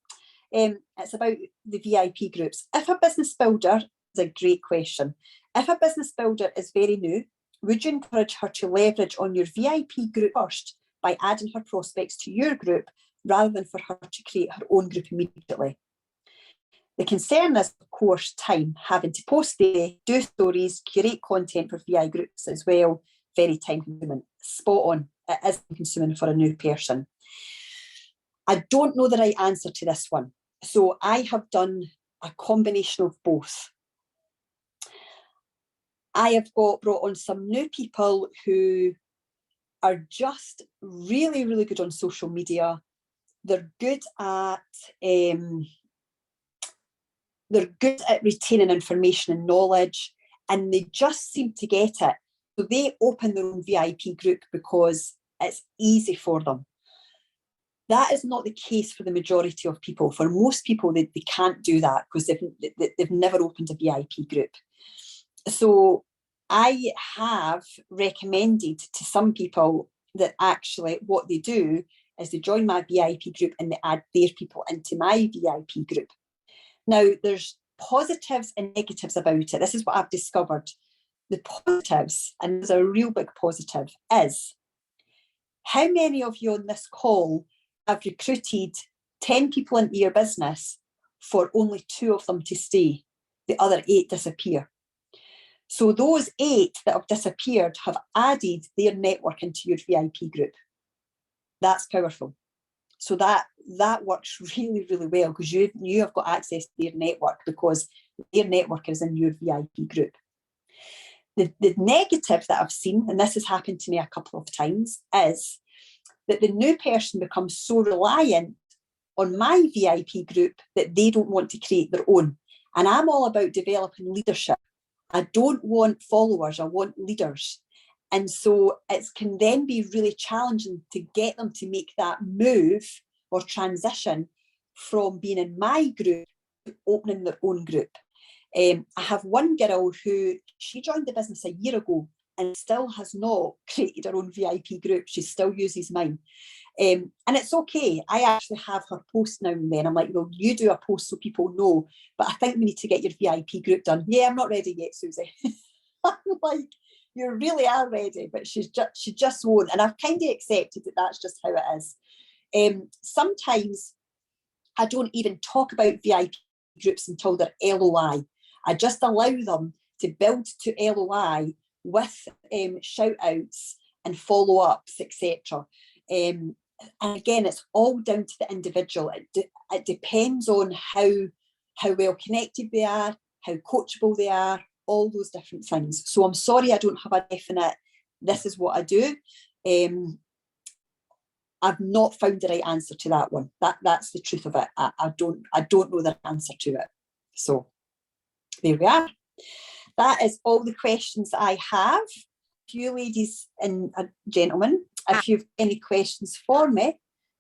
It's about the VIP groups. If a business builder, is a great question. If a business builder is very new, would you encourage her to leverage on your VIP group first by adding her prospects to your group rather than for her to create her own group immediately? The concern is, of course, time, having to post daily, do stories, curate content for VI groups as well. Very time consuming. Spot on. It is consuming for a new person. I don't know the right answer to this one. So I have done a combination of both. I have brought on some new people who are just really, really good on social media. They're good at retaining information and knowledge, and they just seem to get it. So they open their own VIP group because it's easy for them. That is not the case for the majority of people. For most people, they can't do that because they've never opened a VIP group. So I have recommended to some people that actually what they do is they join my VIP group and they add their people into my VIP group. Now, there's positives and negatives about it. This is what I've discovered. The positives, and there's a real big positive, is how many of you on this call have recruited 10 people into your business for only 2 of them to stay? The other 8 disappear. So those 8 that have disappeared have added their network into your VIP group. That's powerful. So that works really, really well, because you have got access to their network because their network is in your VIP group. The negative that I've seen, and this has happened to me a couple of times, is that the new person becomes so reliant on my VIP group that they don't want to create their own. And I'm all about developing leadership. I don't want followers, I want leaders. And so it can then be really challenging to get them to make that move or transition from being in my group to opening their own group. I have one girl who, she joined the business a year ago and still has not created her own VIP group. She still uses mine. And it's okay. I actually have her post now and then. I'm like, well, you do a post so people know, but I think we need to get your VIP group done. Yeah, I'm not ready yet, Susie. I'm like, you really are ready, but she just won't. And I've kind of accepted that that's just how it is. Sometimes I don't even talk about VIP groups until they're LOI. I just allow them to build to LOI with shout outs and follow ups, etc. And again, it's all down to the individual. It depends on how well connected they are, how coachable they are, all those different things. So I'm sorry I don't have a definite, this is what I do. I've not found the right answer to that one. That's the truth of it. I don't know the answer to it. So there we are. That is all the questions I have. You ladies and gentlemen, if you've any questions for me,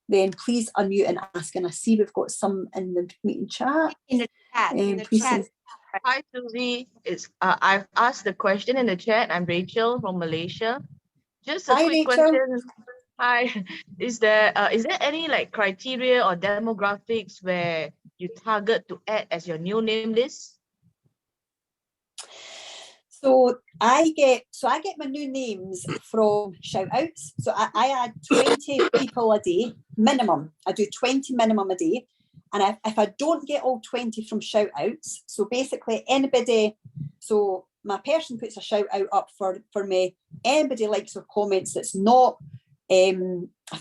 then please unmute and ask. And I see we've got some in the meeting chat. In the chat, Please say- Hi, Susie. I've asked the question in the chat. I'm Rachel from Malaysia. Just a Hi, quick Rachel. question. Hi. Is there any like criteria or demographics where you target to add as your new name list? So I get my new names from shout outs. So I add 20 people a day minimum. I do 20 minimum a day. And if I don't get all 20 from shout outs, so basically anybody, so my person puts a shout out up for me, anybody likes or comments that's not a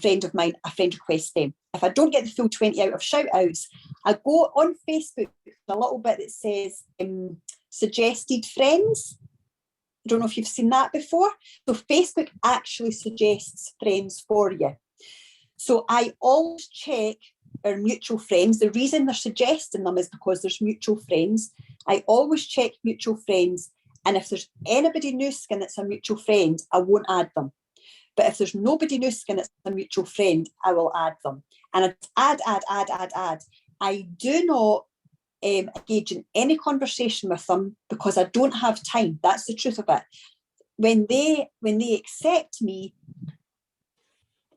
friend of mine, a friend requests them. If I don't get the full 20 out of shout outs, I go on Facebook, a little bit that says suggested friends. I don't know if you've seen that before. So Facebook actually suggests friends for you. So I always check our mutual friends. The reason they're suggesting them is because there's mutual friends. I always check mutual friends. And if there's anybody new skin that's a mutual friend, I won't add them. But if there's nobody new skin that's a mutual friend, I will add them. And I add. I do not engage in any conversation with them because I don't have time. That's the truth of it. When they accept me,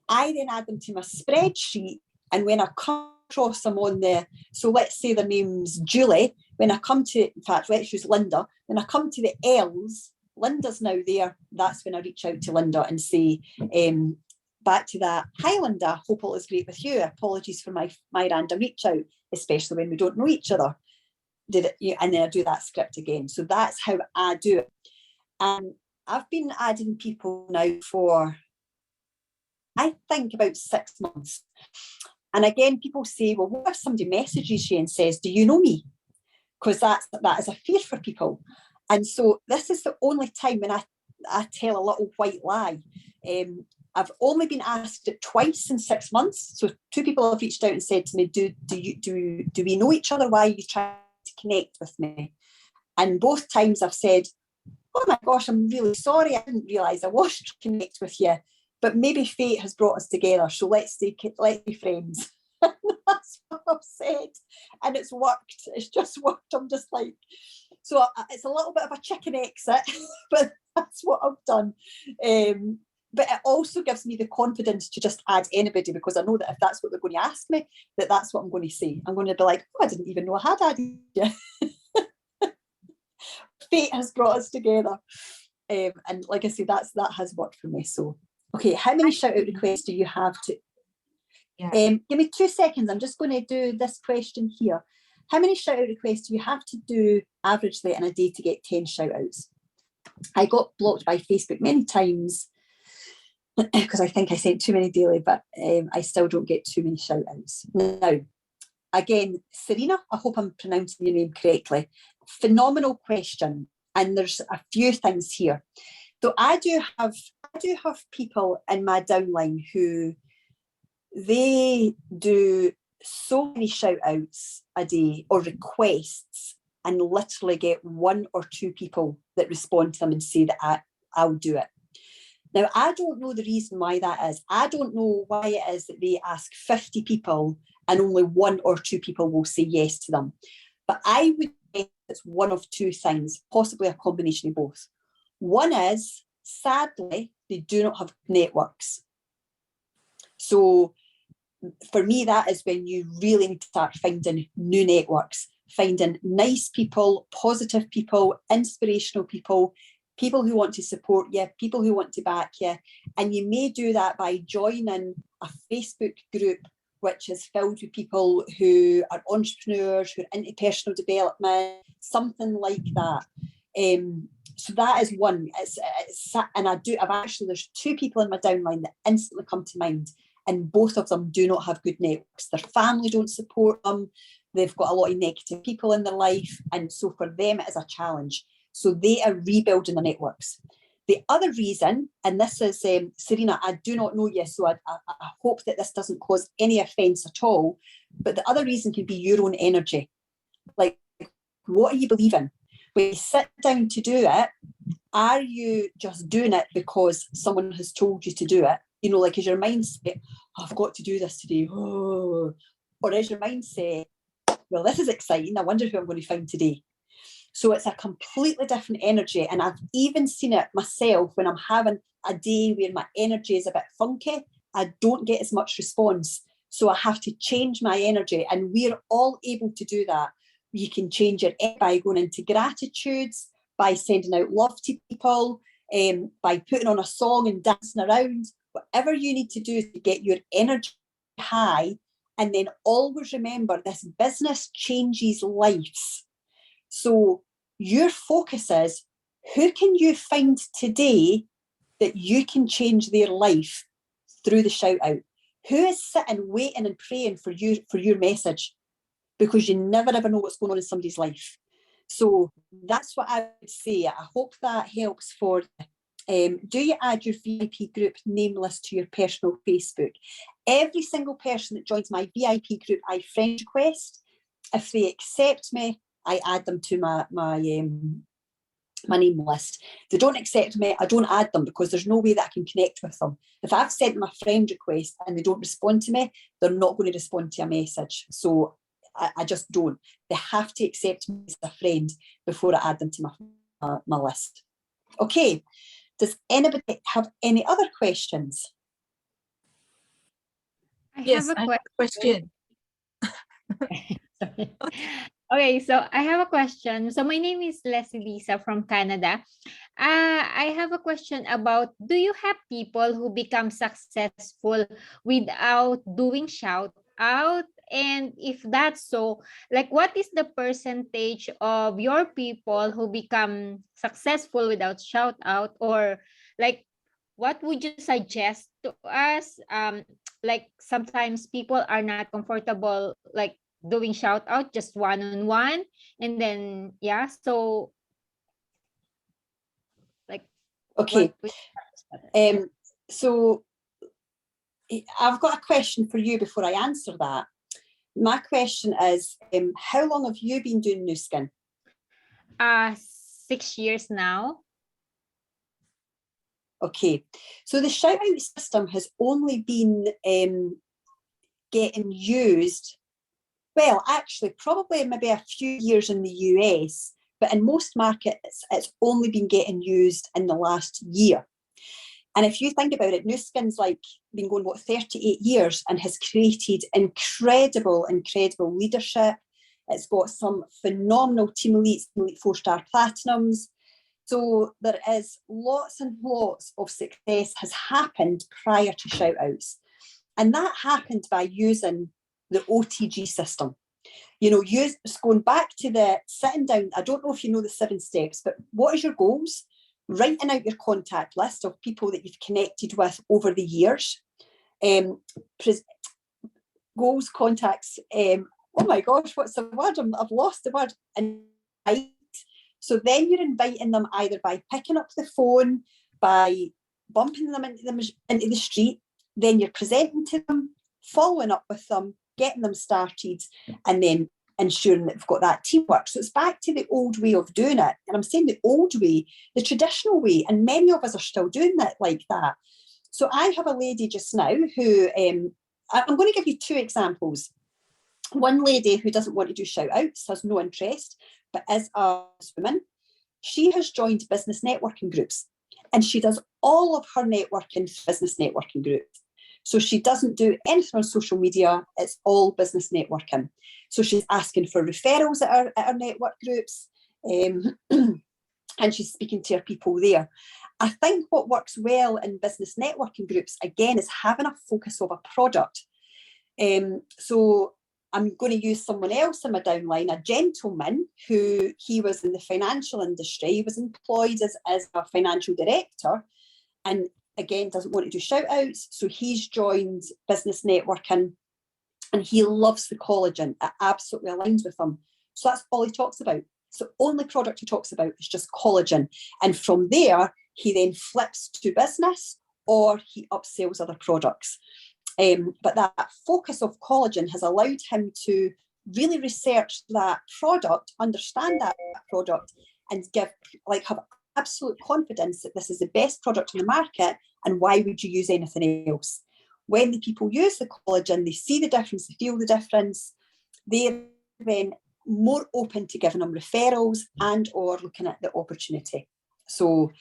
I then add them to my spreadsheet, and when I come across them on the, so let's say their name's Julie, when I come to, in fact, let's use Linda, when I come to the L's, Linda's now there, that's when I reach out to Linda and say, back to that, hi Linda, hope all is great with you. Apologies for my random reach out, especially when we don't know each other. And then I do that script again. So that's how I do it. And I've been adding people now for, I think, about 6 months. And again, people say, well, what if somebody messages you and says, do you know me? Because that is a fear for people. And so this is the only time when I tell a little white lie. I've only been asked it twice in 6 months. So 2 people have reached out and said to me, do we know each other? Why are you trying to connect with me? And both times I've said, oh my gosh, I'm really sorry. I didn't realise I was trying to connect with you. But maybe fate has brought us together. So let's be friends. That's what I've said. And it's worked. It's just worked. I'm just like, So it's a little bit of a chicken exit, but that's what I've done. But it also gives me the confidence to just add anybody, because I know that if that's what they're going to ask me, that's what I'm going to say. I'm going to be like, oh, I didn't even know I had added you. Fate has brought us together. And like I say, that has worked for me. So, okay, how many shout out requests do you have to? Yeah. Give me 2 seconds. I'm just going to do this question here. How many shout out requests do you have to do averagely in a day to get 10 shout outs? I got blocked by Facebook many times because I think I sent too many daily, but I still don't get too many shout outs. Now, again, Serena, I hope I'm pronouncing your name correctly. Phenomenal question. And there's a few things here. So I do have people in my downline who they do so many shout outs a day or requests and literally get 1 or 2 people that respond to them and say that I'll do it. Now, I don't know the reason why that is. I don't know why it is that they ask 50 people and only 1 or 2 people will say yes to them. But I would guess it's one of 2 things, possibly a combination of both. One is, sadly, they do not have networks. So for me, that is when you really need to start finding new networks, finding nice people, positive people, inspirational people, people who want to support you, people who want to back you. And you may do that by joining a Facebook group which is filled with people who are entrepreneurs, who are into personal development, something like that. So that is one. There's 2 people in my downline that instantly come to mind, and both of them do not have good networks. Their family don't support them. They've got a lot of negative people in their life. And so for them, it is a challenge. So they are rebuilding their networks. The other reason, and this is, Serena, I do not know you, so I hope that this doesn't cause any offence at all, but the other reason can be your own energy. Like, what are you believing? When you sit down to do it, are you just doing it because someone has told you to do it? You know, like, is your mindset, oh, I've got to do this today, oh. Or is your mindset, well, this is exciting, I wonder who I'm going to find today. So it's a completely different energy. And I've even seen it myself when I'm having a day where my energy is a bit funky, I don't get as much response. So I have to change my energy. And we're all able to do that. You can change it by going into gratitudes, by sending out love to people, by putting on a song and dancing around. Whatever you need to do to get your energy high. And then always remember, this business changes lives. So your focus is, who can you find today that you can change their life through the shout out? Who is sitting, waiting and praying for your message? Because you never ever know what's going on in somebody's life. So that's what I would say. I hope that helps for. Do you add your VIP group name list to your personal Facebook? Every single person that joins my VIP group, I friend request. If they accept me, I add them to my name list. If they don't accept me, I don't add them, because there's no way that I can connect with them. If I've sent them a friend request and they don't respond to me, they're not going to respond to a message. So I just don't. They have to accept me as a friend before I add them to my list. Okay. Does anybody have any other questions? Yes, I have a question. Okay, so I have a question. So my name is Leslie Lisa from Canada. I have a question about, do you have people who become successful without doing shout out? And if that's so, like, what is the percentage of your people who become successful without shout out? Or like, what would you suggest to us? Like, sometimes people are not comfortable, like, doing shout out just one-on-one, and then so like, okay, so I've got a question for you before I answer that. My question is, how long have you been doing Nu Skin? 6 years now. Okay, so the shout out system has only been getting used, well, actually, probably maybe a few years in the US, but in most markets, it's only been getting used in the last year. And if you think about it, Nu Skin's like been going, 38 years and has created incredible leadership. It's got some phenomenal team elites, elite 4-star platinums. So there is lots and lots of success has happened prior to shout outs. And that happened by using the OTG system. You know, going back to the sitting down, I don't know if you know the 7 steps, but what is your goals? Writing out your contact list of people that you've connected with over the years. Goals, contacts, oh my gosh, what's the word? I've lost the word. Invite. So then you're inviting them either by picking up the phone, by bumping them into the street, then you're presenting to them, following up with them, getting them started, and then ensuring that we've got that teamwork. So it's back to the old way of doing it. And I'm saying the old way, the traditional way, and many of us are still doing it like that. So I have a lady just now who, I'm going to give you 2 examples. One lady who doesn't want to do shout outs, has no interest, but is a woman. She has joined business networking groups, and she does all of her networking through business networking groups. So she doesn't do anything on social media, it's all business networking. So she's asking for referrals at our network groups, and she's speaking to her people there. I think what works well in business networking groups, again, is having a focus of a product. So I'm going to use someone else in my downline, a gentleman who he was in the financial industry. He was employed as a financial director, and again, doesn't want to do shout outs. So he's joined business networking, and he loves the collagen. It absolutely aligns with him. So that's all he talks about. So only product he talks about is just collagen. And from there, he then flips to business or he upsells other products. But that focus of collagen has allowed him to really research that product, understand that product, and have absolute confidence that this is the best product on the market, and why would you use anything else? When the people use the collagen, they see the difference, they feel the difference, they're then more open to giving them referrals and or looking at the opportunity. So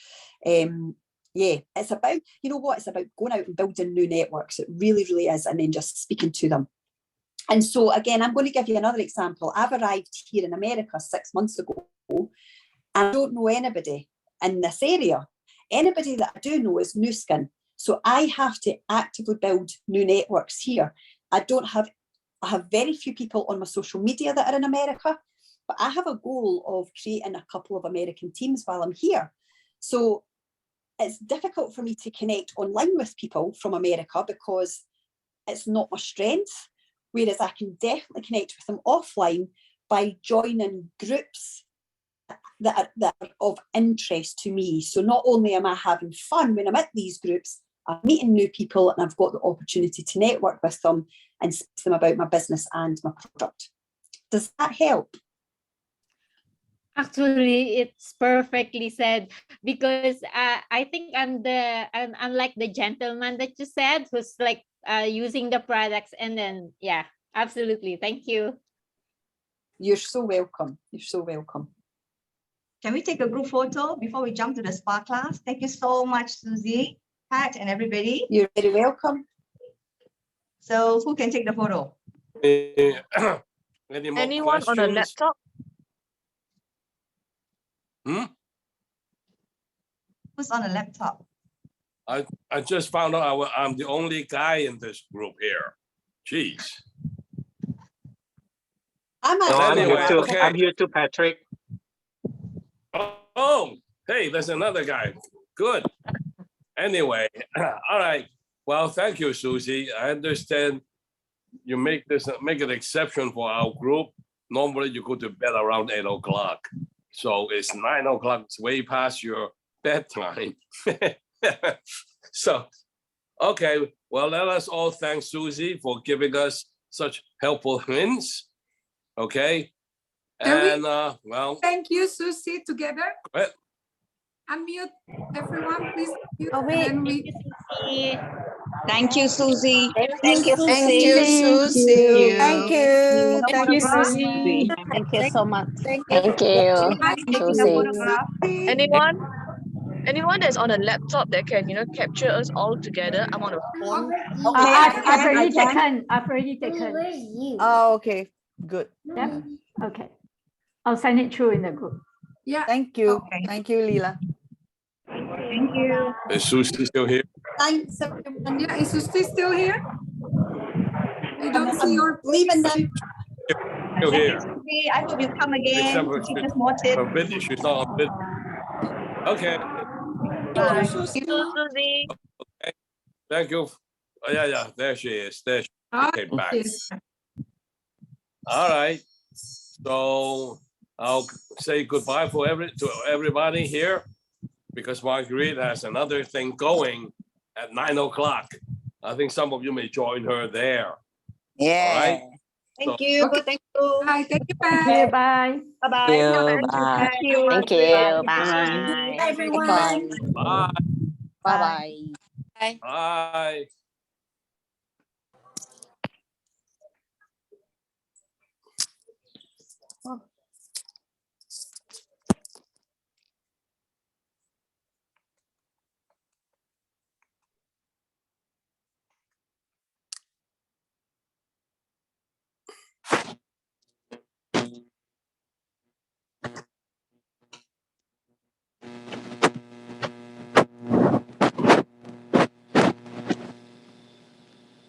yeah, it's about, you know what, it's about going out and building new networks. It really, really is, and then just speaking to them. And so again, I'm going to give you another example. I've arrived here in America 6 months ago, and I don't know anybody in this area. Anybody that I do know is Nu Skin. So I have to actively build new networks here. I have very few people on my social media that are in America, but I have a goal of creating a couple of American teams while I'm here. So it's difficult for me to connect online with people from America because it's not my strength, whereas I can definitely connect with them offline by joining groups that are of interest to me. So not only am I having fun when I'm at these groups, I'm meeting new people and I've got the opportunity to network with them and speak to them about my business and my product. Does that help? Actually, it's perfectly said, because I think I'm like the gentleman that you said, who's like using the products, and then yeah, absolutely. Thank you. You're so welcome. You're so welcome. Can we take a group photo before we jump to the spa class? Thank you so much, Susie, Pat, and everybody. You're very welcome. So who can take the photo? Any more Anyone on a questions? laptop? Who's on a laptop? I just found out I'm the only guy in this group here. Jeez. I'm But actually anyway, okay. I'm here too, Patrick. Oh, hey, there's another guy. Good. Anyway, all right. Well, thank you, Susie. I understand you make an exception for our group. Normally, you go to bed around 8 o'clock. So it's 9 o'clock. It's way past your bedtime. So, okay. Well, let us all thank Susie for giving us such helpful hints. Okay. Can we And well, thank you, Susie, together? well, Unmute everyone, please. Unmute, Oh and wait, then thank we you, Susie. Thank you, Susie. Thank you, Thank Susie. you, Susie. Thank you. No Thank you, photograph? Susie. Thank you so much. Thank you, Anybody taking a Susie. photograph? Anyone that's on a laptop that can, capture us all together. I'm on a phone. Okay, I can. I've already taken. Oh, okay. Good. Yep. Okay. I'll send it through in the group. Yeah. Thank you. Okay. Thank you, Leela. Thank you. Is Susie still here? Thanks, everyone. Yeah, is Susie still here? I don't I'm see your. leaving now. Still Thank here. you, Susie. I hope you come again Except to for teach us more tips. her video. She's not on video. Okay. Bye. Thank you, Susie. Thank you. Oh, yeah. There she is. There she came back. Yes. All right. So I'll say goodbye to everybody here because Marguerite has another thing going at 9 o'clock. I think some of you may join her there. Yeah. All right. Thank you. Okay. Thank you. Bye. Thank you, Okay, Pat. bye. Bye-bye. Thank you. Thank you. Bye. Bye, everyone. Bye. Bye bye. Bye.